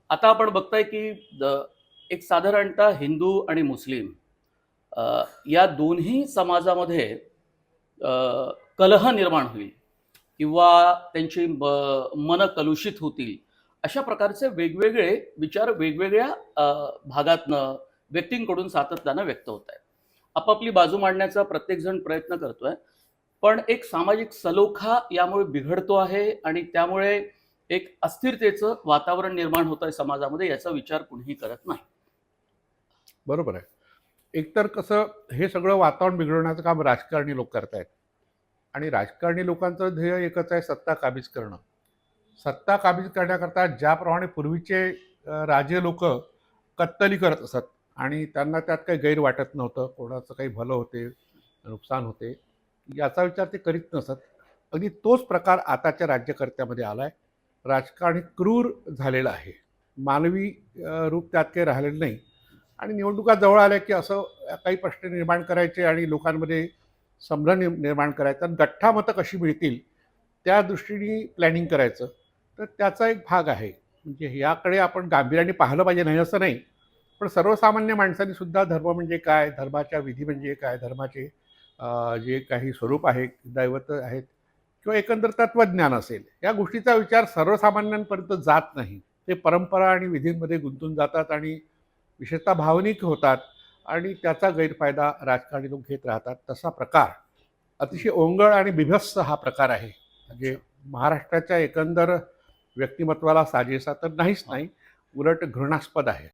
आता आपण बघताय की एक साधारणतः हिंदू आणि मुस्लिम या दोन्ही समाजामध्ये अ, कलह निर्माण होईल किंवा त्यांची मन कलुषित होतील. अशा प्रकारचे वेगवेगळे विचार वेगवेगळ्या भागातनं व्यक्तींकडून सातत्यानं व्यक्त होत आहेत. आपापली बाजू मांडण्याचा प्रत्येकजण प्रयत्न करतोय. पण एक सामाजिक सलोखा यामुळे बिघडतो आहे आणि त्यामुळे एक अस्थिरतेचं वातावरण निर्माण होत आहे समाजामध्ये, याचा विचार कुणीही करत नाही. बरोबर आहे. एकतर कसं हे सगळं वातावरण बिघडवण्याचं काम राजकारणी लोक करतायत आणि राजकारणी लोकांचं ध्येय एकच आहे, सत्ता काबीज करणं. सत्ता काबीज करण्याकरता ज्याप्रमाणे पूर्वीचे राजे लोक कत्तली करत असत आणि त्यांना त्यात काही गैर वाटत नव्हतं, कोणाचं काही भलं होते नुकसान होते याचा विचार ते करीत नसत. अगदी तोच प्रकार आताच्या राज्यकर्त्यामध्ये आला आहे. राजकारणी क्रूर झालेला आहे. मानवी रूप त्यात काही राहिलेलं नाही आणि निवडणुका जवळ आल्या की असं काही प्रश्न निर्माण करायचे आणि लोकांमध्ये संभ्रम निर्माण करायचा आणि गठ्ठा मतं कशी मिळतील त्या दृष्टीने प्लॅनिंग करायचं. तर त्याचा एक भाग आहे. म्हणजे याकडे आपण गांभीर्याने पाहिलं पाहिजे, नाही असं नाही. पण सर्वसामान्य माणसांनी सुद्धा धर्म म्हणजे काय, धर्माच्या विधी म्हणजे काय, धर्माचे जे काही स्वरूप आहे, दैवत आहेत किंवा एकंदर तत्त्वज्ञान असेल, या गोष्टीचा विचार सर्वसामान्यांपर्यंत जात नाही. ते परंपरा आणि विधींमध्ये गुंतून जातात आणि विशेषतः भावनिक होतात आणि त्याचा गैरफायदा राजकारणी लोक घेत राहतात. तसा प्रकार अतिशय ओंगळ आणि बिभत्स हा प्रकार आहे. म्हणजे अच्छा. महाराष्ट्राच्या एकंदर व्यक्तिमत्वाला साजेसा तर नाहीच नाही, उलट घृणास्पद आहे.